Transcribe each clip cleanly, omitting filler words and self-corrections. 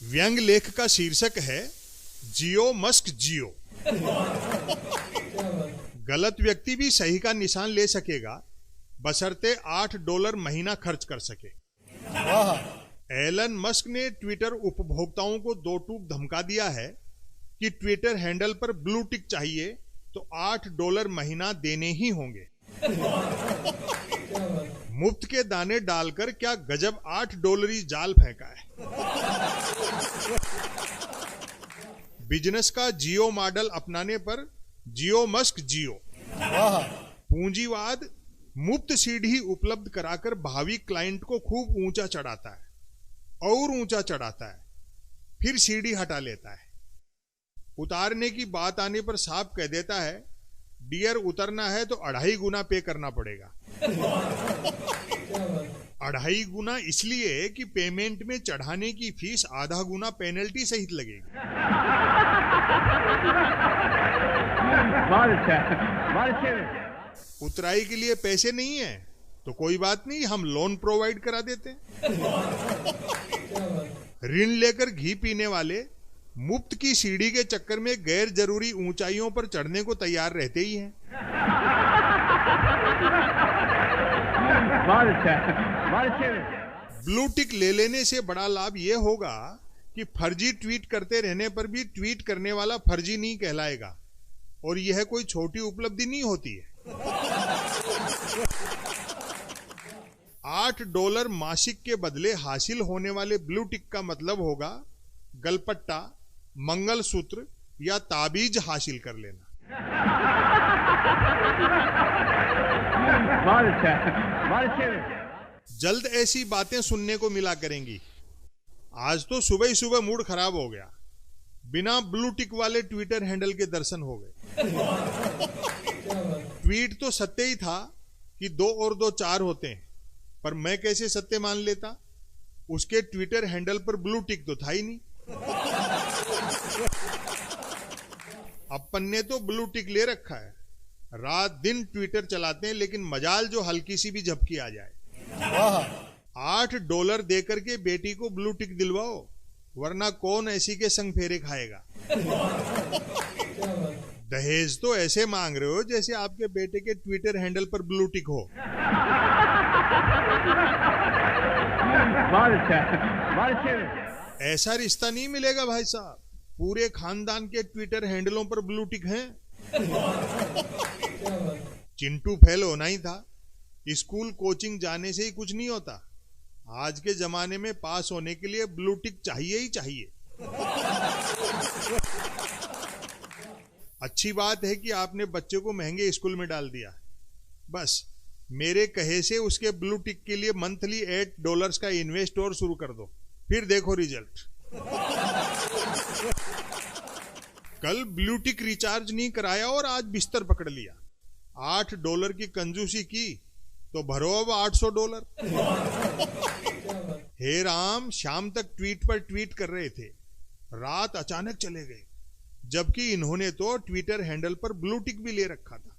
व्यंग लेख का शीर्षक है जियो मस्क जियो। गलत व्यक्ति भी सही का निशान ले सकेगा बशर्ते $8 महीना खर्च कर सके। एलन मस्क ने ट्विटर उपभोक्ताओं को दो टूक धमका दिया है कि ट्विटर हैंडल पर ब्लू टिक चाहिए तो $8 महीना देने ही होंगे। मुफ्त के दाने डालकर क्या गजब $8 जाल फेंका है। बिजनेस का जियो मॉडल अपनाने पर जियो मस्क जियो। पूंजीवाद मुफ्त सीढ़ी उपलब्ध कराकर भावी क्लाइंट को खूब ऊंचा चढ़ाता है और ऊंचा चढ़ाता है, फिर सीढ़ी हटा लेता है। उतारने की बात आने पर साफ कह देता है डियर उतरना है तो 2.5 गुना पे करना पड़ेगा। 2.5 गुना इसलिए कि पेमेंट में चढ़ाने की फीस आधा गुना पेनल्टी सहित लगेगी। उतराई के लिए पैसे नहीं है तो कोई बात नहीं, हम लोन प्रोवाइड करा देते हैं। ऋण लेकर घी पीने वाले मुफ्त की सीढ़ी के चक्कर में गैर जरूरी ऊंचाइयों पर चढ़ने को तैयार रहते ही हैं। ब्लू टिक ले लेने से बड़ा लाभ यह होगा कि फर्जी ट्वीट करते रहने पर भी ट्वीट करने वाला फर्जी नहीं कहलाएगा और यह कोई छोटी उपलब्धि नहीं होती है। $8 मासिक के बदले हासिल होने वाले ब्लू टिक का मतलब होगा गलपट्टा, मंगलसूत्र या ताबीज हासिल कर लेना। जल्द ऐसी बातें सुनने को मिला करेंगी। आज तो सुबह ही सुबह मूड खराब हो गया, बिना ब्लू टिक वाले ट्विटर हैंडल के दर्शन हो गए। ट्वीट तो सत्य ही था कि 2 और 2 4 होते हैं, पर मैं कैसे सत्य मान लेता? उसके ट्विटर हैंडल पर ब्लू टिक तो था ही नहीं। अपन ने तो ब्लू टिक ले रखा है, रात दिन ट्विटर चलाते हैं, लेकिन मजाल जो हल्की सी भी झपकी आ जाए। $8 देकर के बेटी को ब्लू टिक दिलवाओ, वरना कौन ऐसी के संग फेरे खाएगा। दहेज तो ऐसे मांग रहे हो जैसे आपके बेटे के ट्विटर हैंडल पर ब्लू टिक हो। ऐसा रिश्ता नहीं मिलेगा भाई साहब, पूरे खानदान के ट्विटर हैंडलों पर ब्लू टिक हैं। चिंटू फेल होना ही था, स्कूल कोचिंग जाने से ही कुछ नहीं होता। आज के जमाने में पास होने के लिए ब्लू टिक चाहिए ही चाहिए। अच्छी बात है कि आपने बच्चे को महंगे स्कूल में डाल दिया, बस मेरे कहे से उसके ब्लू टिक के लिए मंथली $8 का इन्वेस्ट और शुरू कर दो, फिर देखो रिजल्ट। कल ब्लू टिक रिचार्ज नहीं कराया और आज बिस्तर पकड़ लिया। $8 की कंजूसी की तो भरो अब $800। हे राम, शाम तक ट्वीट पर ट्वीट कर रहे थे, रात अचानक चले गए, जबकि इन्होंने तो ट्विटर हैंडल पर ब्लू टिक भी ले रखा था।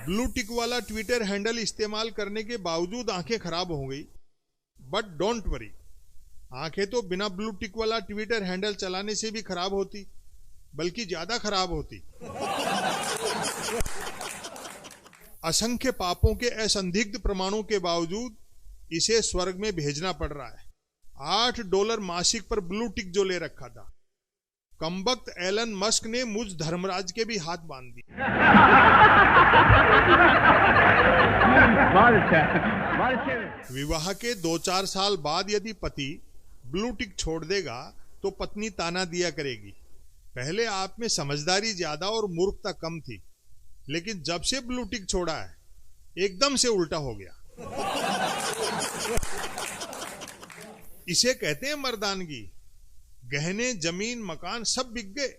ब्लू टिक वाला ट्विटर हैंडल इस्तेमाल करने के बावजूद आंखें खराब हो गई, बट डोंट वरी, आंखें तो बिना ब्लू टिक वाला ट्विटर हैंडल चलाने से भी खराब होती, बल्कि ज्यादा खराब होती। असंख्य पापों के असंदिग्ध प्रमाणों के बावजूद इसे स्वर्ग में भेजना पड़ रहा है। $8 मासिक पर ब्लू टिक जो ले रखा था, कमबख्त एलन मस्क ने मुझ धर्मराज के भी हाथ बांध दिए। विवाह के 2-4 साल बाद यदि पति ब्लू टिक छोड़ देगा तो पत्नी ताना दिया करेगी, पहले आप में समझदारी ज्यादा और मूर्खता कम थी, लेकिन जब से ब्लू टिक छोड़ा है एकदम से उल्टा हो गया। इसे कहते हैं मर्दानगी। गहने, जमीन, मकान सब बिक गए,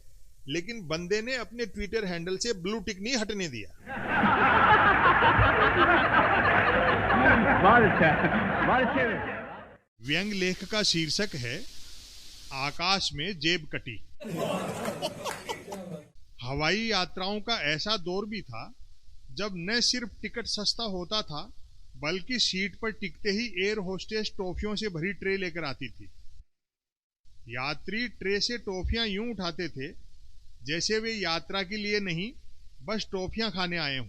लेकिन बंदे ने अपने ट्विटर हैंडल से ब्लू टिक नहीं हटने दिया। व्यंग लेख का शीर्षक है आकाश में जेब कटी। हवाई यात्राओं का ऐसा दौर भी था जब न सिर्फ टिकट सस्ता होता था बल्कि सीट पर टिकते ही एयर होस्टेस टॉफियों से भरी ट्रे लेकर आती थी। यात्री ट्रे से टॉफियां यूं उठाते थे जैसे वे यात्रा के लिए नहीं, बस टॉफियां खाने आए हों।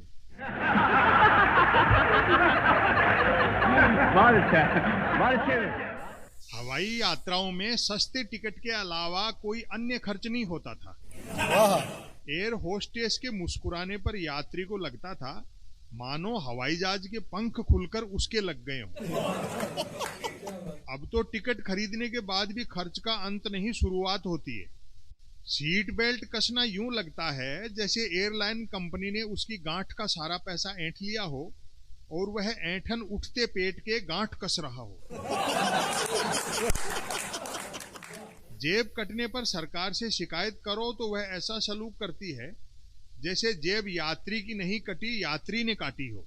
हवाई यात्राओं में सस्ते टिकट के अलावा कोई अन्य खर्च नहीं होता था। एयर होस्टेस के मुस्कुराने पर यात्री को लगता था मानो हवाई जहाज के पंख खुलकर उसके लग गए हों। अब तो टिकट खरीदने के बाद भी खर्च का अंत नहीं, शुरुआत होती है। सीट बेल्ट कसना यूं लगता है जैसे एयरलाइन कंपनी ने उसकी गांठ का सारा पैसा ऐंठ लिया हो और वह ऐंठन उठते पेट के गांठ कस रहा हो। जेब कटने पर सरकार से शिकायत करो तो वह ऐसा सलूक करती है जैसे जेब यात्री की नहीं कटी, यात्री ने काटी हो।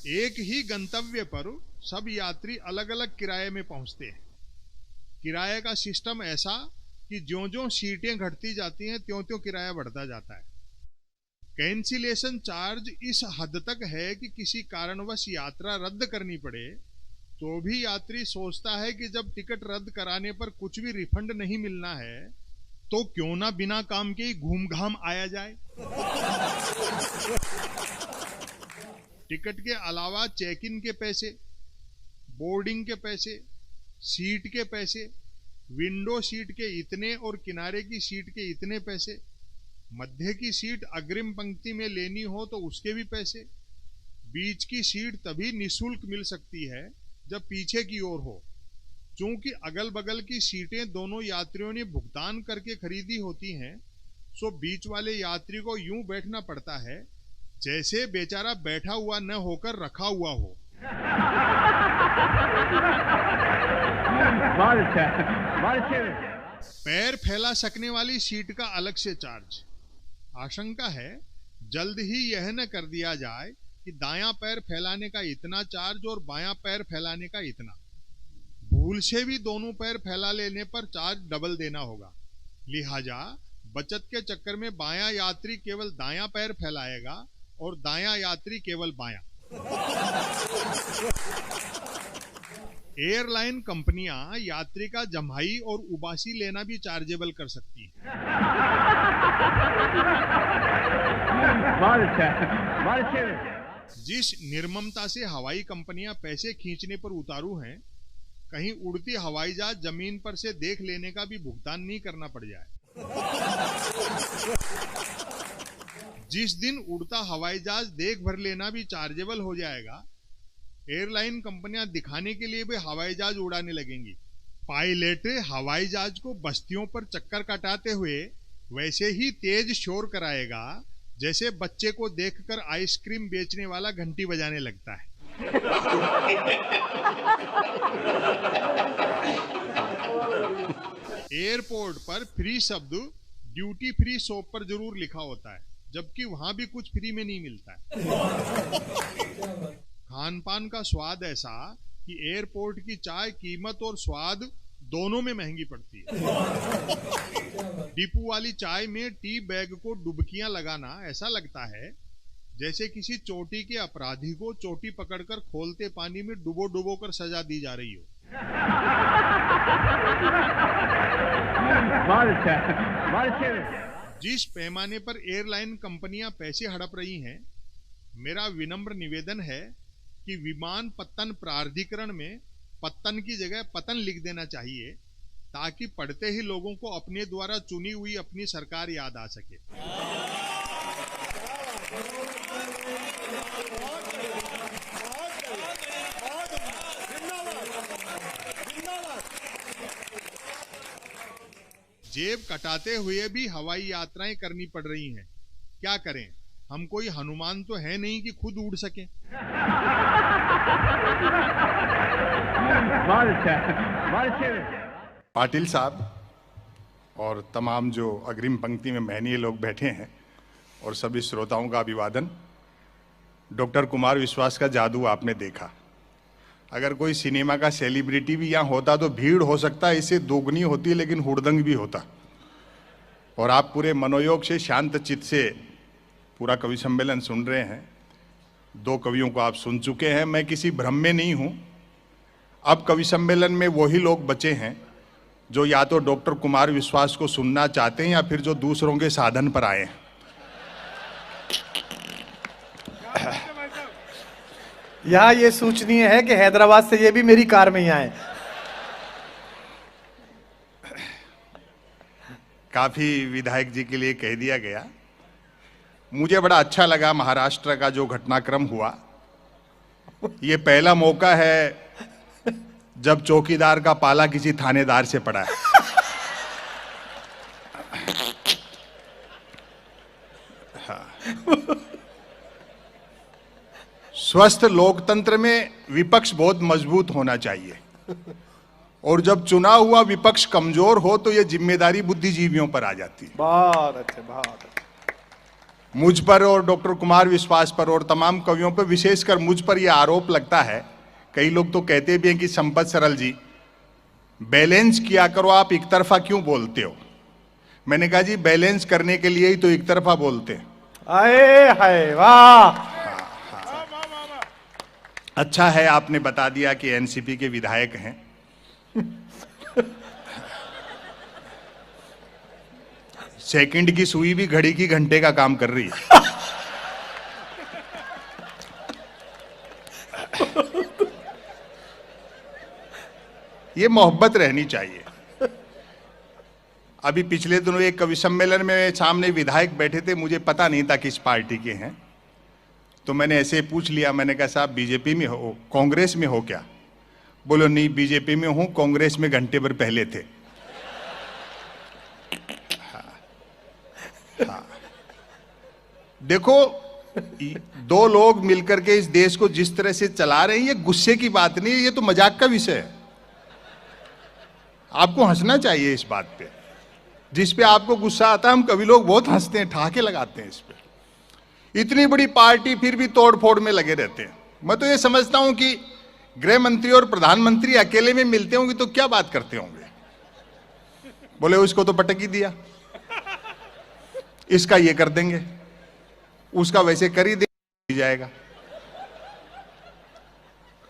एक ही गंतव्य पर सब यात्री अलग अलग किराए में पहुंचते हैं। किराए का सिस्टम ऐसा कि ज्यों-ज्यों सीटें घटती जाती हैं त्यों-त्यों किराया बढ़ता जाता है। कैंसिलेशन चार्ज इस हद तक है कि किसी कारणवश यात्रा रद्द करनी पड़े तो भी यात्री सोचता है कि जब टिकट रद्द कराने पर कुछ भी रिफंड नहीं मिलना है तो क्यों ना बिना काम के ही घूम घाम आया जाए। टिकट के अलावा चेक इन के पैसे, बोर्डिंग के पैसे, सीट के पैसे, विंडो सीट के इतने और किनारे की सीट के इतने पैसे, मध्य की सीट अग्रिम पंक्ति में लेनी हो तो उसके भी पैसे, बीच की सीट तभी निःशुल्क मिल सकती है जब पीछे की ओर हो। चूंकि अगल बगल की सीटें दोनों यात्रियों ने भुगतान करके खरीदी होती हैं, सो बीच वाले यात्री को यूं बैठना पड़ता है जैसे बेचारा बैठा हुआ न होकर रखा हुआ हो। पैर फैला सकने वाली सीट का अलग से चार्ज। आशंका है जल्द ही यह न कर दिया जाए कि दायां पैर फैलाने का इतना चार्ज और बायां पैर फैलाने का इतना। भूल से भी दोनों पैर फैला लेने पर चार्ज डबल देना होगा। लिहाजा बचत के चक्कर में बायां यात्री केवल दायां पैर फैलाएगा और दायां यात्री केवल बायां। एयरलाइन कंपनियां यात्री का जम्हाई और उबासी लेना भी चार्जेबल कर सकती हैं। जिस निर्ममता से हवाई कंपनियां पैसे खींचने पर उतारू हैं, कहीं उड़ती हवाई जहाज जमीन पर से देख लेने का भी भुगतान नहीं करना पड़ जाए। जिस दिन उड़ता हवाई जहाज देख भर लेना भी चार्जेबल हो जाएगा, एयरलाइन कंपनियां दिखाने के लिए भी हवाई जहाज उड़ाने लगेंगी। पायलट हवाई जहाज को बस्तियों पर चक्कर काटाते हुए वैसे ही तेज शोर कराएगा जैसे बच्चे को देखकर आइसक्रीम बेचने वाला घंटी बजाने लगता है। एयरपोर्ट पर फ्री शब्द ड्यूटी फ्री शॉप पर जरूर लिखा होता है, जबकि वहां भी कुछ फ्री में नहीं मिलता है। खान पान का स्वाद ऐसा कि एयरपोर्ट की चाय कीमत और स्वाद दोनों में महंगी पड़ती है। डिपू वाली चाय में टी बैग को डुबकियां लगाना ऐसा लगता है जैसे किसी चोटी के अपराधी को चोटी पकड़कर खोलते पानी में डुबो डुबो कर सजा दी जा रही हो। जिस पैमाने पर एयरलाइन कंपनियां पैसे हड़प रही हैं, मेरा विनम्र निवेदन है कि विमान पत्तन प्राधिकरण में पत्तन की जगह पतन लिख देना चाहिए, ताकि पढ़ते ही लोगों को अपने द्वारा चुनी हुई अपनी सरकार याद आ सके। जेब कटाते हुए भी हवाई यात्राएं करनी पड़ रही हैं। क्या करें, हम कोई हनुमान तो है नहीं कि खुद उड़ सके। पाटिल साहब और तमाम जो अग्रिम पंक्ति में महनीय लोग बैठे हैं और सभी श्रोताओं का अभिवादन। डॉक्टर कुमार विश्वास का जादू आपने देखा। अगर कोई सिनेमा का सेलिब्रिटी भी यहाँ होता तो भीड़ हो सकता है इससे दोगुनी होती, लेकिन हुड़दंग भी होता। और आप पूरे मनोयोग से, शांत चित्त से पूरा कवि सम्मेलन सुन रहे हैं। 2 कवियों को आप सुन चुके हैं, मैं किसी भ्रम में नहीं हूं। अब कवि सम्मेलन में वही लोग बचे हैं जो या तो डॉक्टर कुमार विश्वास को सुनना चाहते हैं या फिर जो दूसरों के साधन पर आए हैं। यहाँ ये सूचनीय है कि हैदराबाद से ये भी मेरी कार में ही आए। काफी विधायक जी के लिए कह दिया गया। मुझे बड़ा अच्छा लगा महाराष्ट्र का जो घटनाक्रम हुआ। ये पहला मौका है जब चौकीदार का पाला किसी थानेदार से पड़ा है। हाँ। स्वस्थ लोकतंत्र में विपक्ष बहुत मजबूत होना चाहिए, और जब चुना हुआ विपक्ष कमजोर हो तो यह जिम्मेदारी बुद्धिजीवियों पर आ जाती है। बहुत अच्छे, बहुत अच्छे। मुझ पर और डॉक्टर कुमार विश्वास पर और तमाम कवियों पर, विशेषकर मुझ पर यह आरोप लगता है, कई लोग तो कहते भी हैं कि संपत सरल जी बैलेंस किया करो, आप एक तरफा क्यों बोलते हो। मैंने कहा जी बैलेंस करने के लिए ही तो एक तरफा बोलते हैं। आए हाय वाह। अच्छा है आपने बता दिया कि एनसीपी के विधायक हैं। सेकंड की सुई भी घड़ी की घंटे का काम कर रही है। ये मोहब्बत रहनी चाहिए। अभी पिछले दिनों एक कवि सम्मेलन में सामने विधायक बैठे थे, मुझे पता नहीं था किस पार्टी के हैं, तो मैंने ऐसे पूछ लिया। मैंने कहा साहब बीजेपी में हो, कांग्रेस में हो क्या? बोलो नहीं बीजेपी में हूं, कांग्रेस में घंटे भर पहले थे। हाँ, हाँ। देखो 2 लोग मिलकर के इस देश को जिस तरह से चला रहे हैं, ये गुस्से की बात नहीं है, ये तो मजाक का विषय है। आपको हंसना चाहिए इस बात पे। जिस पे आपको गुस्सा आता है, हम कवि लोग बहुत हंसते हैं, ठहाके लगाते हैं इस पे। इतनी बड़ी पार्टी फिर भी तोड़ फोड़ में लगे रहते हैं। मैं तो ये समझता हूं कि गृह मंत्री और प्रधानमंत्री अकेले में मिलते होंगे तो क्या बात करते होंगे। बोले उसको तो पटक ही दिया, इसका ये कर देंगे, उसका वैसे कर ही दे जाएगा।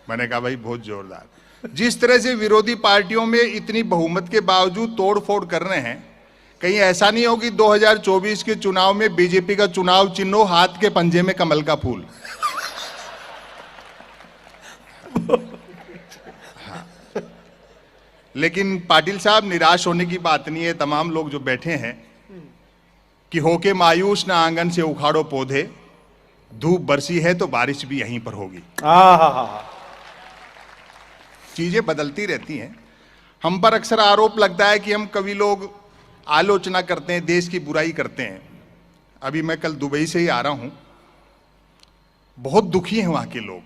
मैंने कहा भाई बहुत जोरदार। जिस तरह से विरोधी पार्टियों में इतनी बहुमत के बावजूद तोड़ फोड़ कर रहे हैं, कहीं ऐसा नहीं हो कि 2024 के चुनाव में बीजेपी का चुनाव चिन्ह हो हाथ के पंजे में कमल का फूल। हाँ। लेकिन पाटिल साहब निराश होने की बात नहीं है। तमाम लोग जो बैठे हैं कि होके मायूस ना आंगन से उखाड़ो पौधे, धूप बरसी है तो बारिश भी यहीं पर होगी। चीजें बदलती रहती हैं। हम पर अक्सर आरोप लगता है कि हम कवि लोग आलोचना करते हैं, देश की बुराई करते हैं। अभी मैं कल दुबई से ही आ रहा हूं, बहुत दुखी हैं वहां के लोग।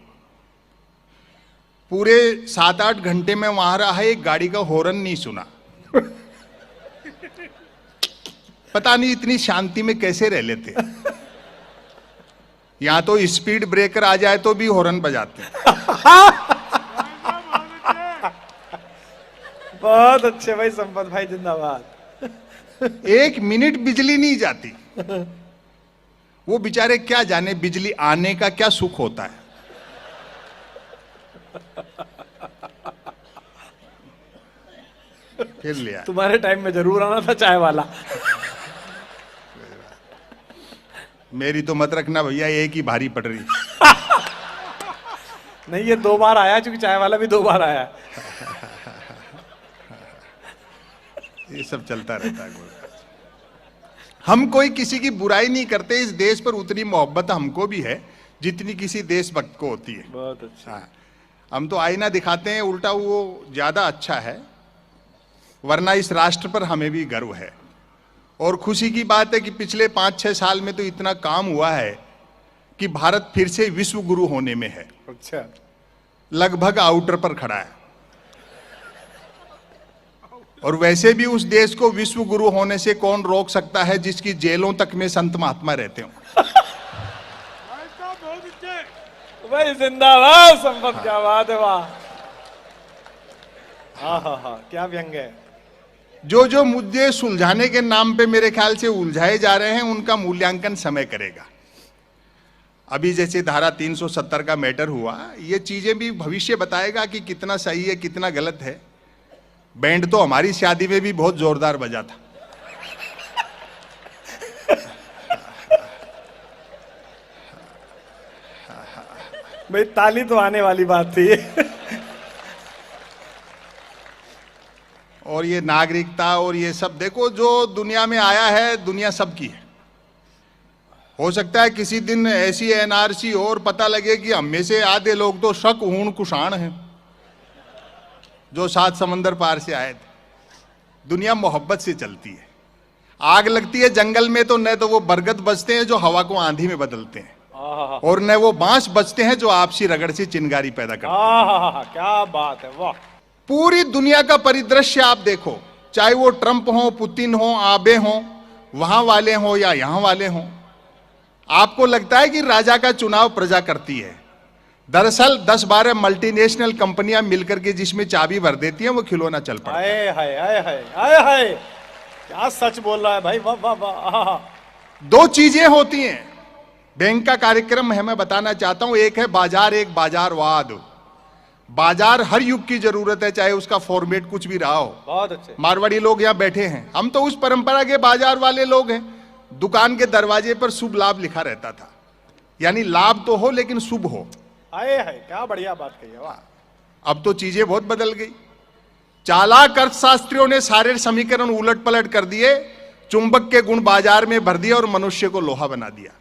पूरे 7-8 घंटे में वहां रहा, एक गाड़ी का हॉर्न नहीं सुना। पता नहीं इतनी शांति में कैसे रह लेते। यहां तो स्पीड ब्रेकर आ जाए तो भी हॉर्न बजाते हैं। बहुत अच्छे भाई, संपत भाई जिंदाबाद। 1 मिनट बिजली नहीं जाती। वो बेचारे क्या जाने बिजली आने का क्या सुख होता है। फिर लिया तुम्हारे टाइम में जरूर आना था चाय वाला। मेरी तो मत रखना भैया, एक ही भारी पड़ रही। नहीं ये 2 बार आया, क्योंकि चाय वाला भी 2 बार आया। ये सब चलता रहता है। हम कोई किसी की बुराई नहीं करते। इस देश पर उतनी मोहब्बत हमको भी है जितनी किसी देशभक्त को होती है। बहुत अच्छा। हम तो आईना दिखाते हैं, उल्टा वो ज्यादा अच्छा है। वरना इस राष्ट्र पर हमें भी गर्व है। और खुशी की बात है कि पिछले 5-6 साल में तो इतना काम हुआ है कि भारत फिर से विश्व गुरु होने में है। अच्छा। लगभग आउटर पर खड़ा है। और वैसे भी उस देश को विश्व गुरु होने से कौन रोक सकता है जिसकी जेलों तक में संत महात्मा रहते हो। भाई जिंदाबाद संपत, क्या बात है। वाह, हाँ हाँ हाँ, क्या व्यंग है। जो जो मुद्दे सुलझाने के नाम पे मेरे ख्याल से उलझाए जा रहे हैं उनका मूल्यांकन समय करेगा। अभी जैसे धारा 370 का मैटर हुआ, ये चीजें भी भविष्य बताएगा कि कितना सही है कितना गलत है। बैंड तो हमारी शादी में भी बहुत जोरदार बजा था। भाई ताली तो आने वाली बात थी। और ये नागरिकता और ये सब देखो, जो दुनिया में आया है दुनिया सबकी है। हो सकता है किसी दिन ऐसी एनआरसी और पता लगे कि हम में से आधे लोग तो शक ऊण कुषाण हैं जो 7 समंदर पार से आए थे। दुनिया मोहब्बत से चलती है। आग लगती है जंगल में तो न तो वो बरगद बजते हैं जो हवा को आंधी में बदलते हैं, और न वो बांस बजते हैं जो आपसी रगड़ से चिंगारी पैदा करते हैं। क्या बात है, वाह। पूरी दुनिया का परिदृश्य आप देखो, चाहे वो ट्रंप हो, पुतिन हो, आबे हो, वहां वाले हो या यहां वाले हो, आपको लगता है कि राजा का चुनाव प्रजा करती है। दरअसल 10-12 मल्टीनेशनल कंपनियां मिलकर के जिसमें चाबी भर देती हैं वो खिलौना चल पड़ता है। हाय क्या सच बोल रहा है भाई, वाह वाह वाह। 2 चीजें होती हैं बैंक का कार्यक्रम है, मैं बताना चाहता हूं। एक है बाजार, एक बाजारवाद। बाजार हर युग की जरूरत है, चाहे उसका फॉर्मेट कुछ भी रहा हो। बहुत अच्छे मारवाड़ी लोग यहां बैठे हैं, हम तो उस परंपरा के बाजार वाले लोग हैं। दुकान के दरवाजे पर शुभ लाभ लिखा रहता था, यानी लाभ तो हो लेकिन शुभ हो। आए है, क्या बढ़िया बात कही है, वाह। अब तो चीजें बहुत बदल गई। चालाक अर्थशास्त्रियों ने सारे समीकरण उलट पलट कर दिए, चुंबक के गुण बाजार में भर दिए और मनुष्य को लोहा बना दिया।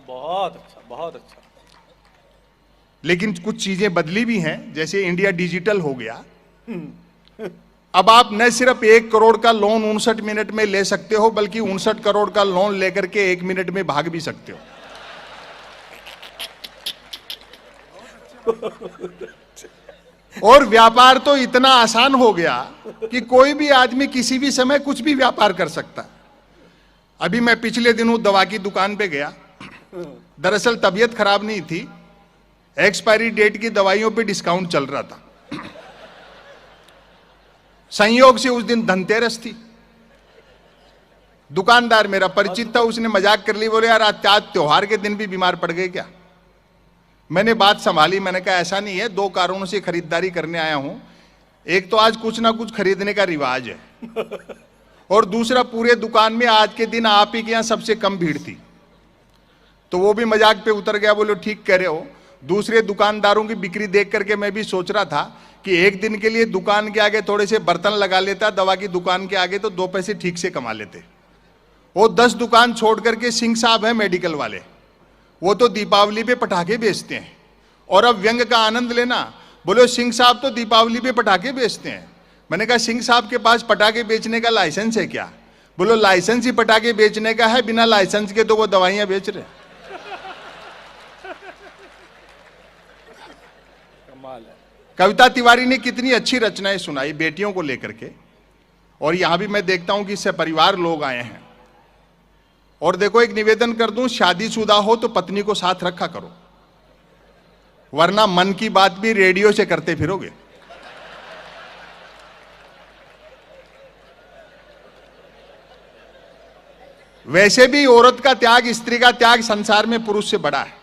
बहुत अच्छा, बहुत अच्छा। लेकिन कुछ चीजें बदली भी हैं, जैसे इंडिया डिजिटल हो गया। अब आप न सिर्फ 1 करोड़ का लोन 59 मिनट में ले सकते हो, बल्कि 59 करोड़ का लोन लेकर के 1 मिनट में भाग भी सकते हो। और व्यापार तो इतना आसान हो गया कि कोई भी आदमी किसी भी समय कुछ भी व्यापार कर सकता है। अभी मैं पिछले दिनों दवा की दुकान पे गया। दरअसल तबीयत खराब नहीं थी, एक्सपायरी डेट की दवाइयों पे डिस्काउंट चल रहा था। संयोग से उस दिन धनतेरस थी। दुकानदार मेरा परिचित था, उसने मजाक कर ली, बोले यार आज त्योहार के दिन भी बीमार पड़ गए क्या? मैंने बात संभाली, मैंने कहा ऐसा नहीं है, 2 कारणों से खरीदारी करने आया हूं। एक तो आज कुछ ना कुछ खरीदने का रिवाज है, और दूसरा पूरे दुकान में आज के दिन आप ही के यहां सबसे कम भीड़ थी। तो वो भी मजाक पे उतर गया, बोलो ठीक कह रहे हो। दूसरे दुकानदारों की बिक्री देख करके मैं भी सोच रहा था कि एक दिन के लिए दुकान के आगे थोड़े से बर्तन लगा लेता, दवा की दुकान के आगे तो 2 पैसे ठीक से कमा लेते। वो 10 दुकान छोड़ करके सिंह साहब है मेडिकल वाले, वो तो दीपावली पे पटाखे बेचते हैं। और अब व्यंग का आनंद लेना, बोलो सिंह साहब तो दीपावली पे पटाखे बेचते हैं। मैंने कहा सिंह साहब के पास पटाखे बेचने का लाइसेंस है क्या? बोलो लाइसेंस ही पटाखे बेचने का है, बिना लाइसेंस के तो वो दवाइयां बेच रहे। कमाल है। कविता तिवारी ने कितनी अच्छी रचनाएं सुनाई बेटियों को लेकर के। और यहां भी मैं देखता हूं कि इससे परिवार लोग आए हैं। और देखो एक निवेदन कर दूं, शादीशुदा हो तो पत्नी को साथ रखा करो, वरना मन की बात भी रेडियो से करते फिरोगे। वैसे भी औरत का त्याग, स्त्री का त्याग संसार में पुरुष से बड़ा है।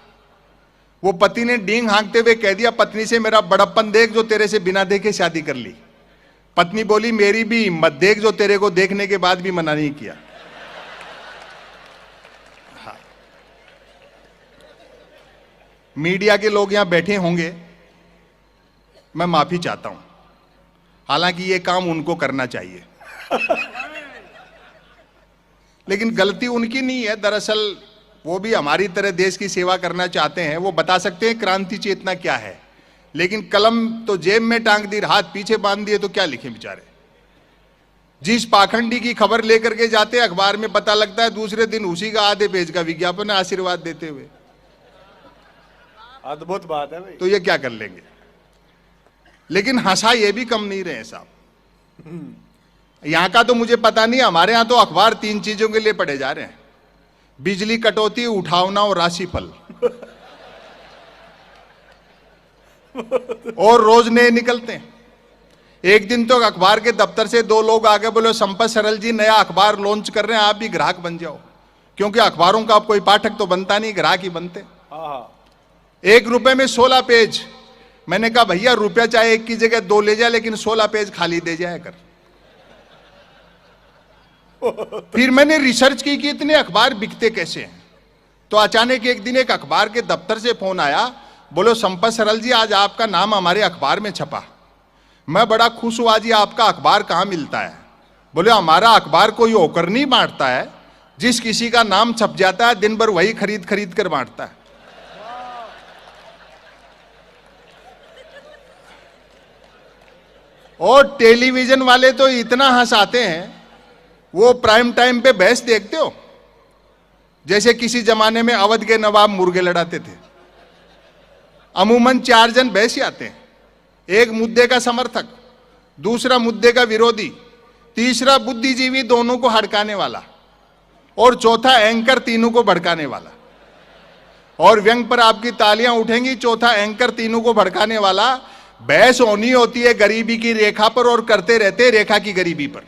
वो पति ने डींग हाँकते हुए कह दिया पत्नी से, मेरा बड़प्पन देख जो तेरे से बिना देखे शादी कर ली। पत्नी बोली मेरी भी हिम्मत देख जो तेरे को देखने के बाद भी मना नहीं किया। मीडिया के लोग यहां बैठे होंगे, मैं माफी चाहता हूं, हालांकि यह काम उनको करना चाहिए। लेकिन गलती उनकी नहीं है, दरअसल वो भी हमारी तरह देश की सेवा करना चाहते हैं। वो बता सकते हैं क्रांति चेतना क्या है, लेकिन कलम तो जेब में टांग दी, हाथ पीछे बांध दिए तो क्या लिखे बेचारे। जिस पाखंडी की खबर लेकर के जाते अखबार में पता लगता है दूसरे दिन उसी का आधे पेज का विज्ञापन है आशीर्वाद देते हुए। अद्भुत बात है भाई। तो ये क्या कर लेंगे। लेकिन हंसा ये भी कम नहीं रहे साहब। यहां का तो मुझे पता नहीं, हमारे यहां तो अखबार 3 चीजों के लिए पढ़े जा रहे हैं, बिजली कटौती, उठावना और राशिफल। और रोज नए निकलते हैं। एक दिन तो अखबार के दफ्तर से दो लोग आगे बोले संपत सरल जी नया अखबार लॉन्च कर रहे हैं, आप भी ग्राहक बन जाओ, क्योंकि अखबारों का अब कोई पाठक तो बनता नहीं, ग्राहक ही बनते। 1 रुपए में 16 पेज। मैंने कहा भैया रुपया चाहे 1 की जगह 2 ले जाए, लेकिन 16 पेज खाली दे जाए कर। फिर मैंने रिसर्च की कि इतने अखबार बिकते कैसे हैं। तो अचानक एक दिन एक अखबार के दफ्तर से फोन आया, बोलो संपत सरल जी आज आपका नाम हमारे अखबार में छपा। मैं बड़ा खुश हुआ, जी आपका अखबार कहाँ मिलता है? बोले हमारा अखबार कोई होकर नहीं बांटता है, जिस किसी का नाम छप जाता है दिन भर वही खरीद खरीद कर बांटता है। और टेलीविजन वाले तो इतना हंसाते हैं, वो प्राइम टाइम पे बहस देखते हो, जैसे किसी जमाने में अवध के नवाब मुर्गे लड़ाते थे। अमूमन 4 जन बहस आते हैं, एक मुद्दे का समर्थक, दूसरा मुद्दे का विरोधी, तीसरा बुद्धिजीवी दोनों को हड़काने वाला, और चौथा एंकर तीनों को भड़काने वाला। और व्यंग पर आपकी तालियां उठेंगी, चौथा एंकर तीनों को भड़काने वाला। बहस होनी होती है गरीबी की रेखा पर और करते रहते रेखा की गरीबी पर।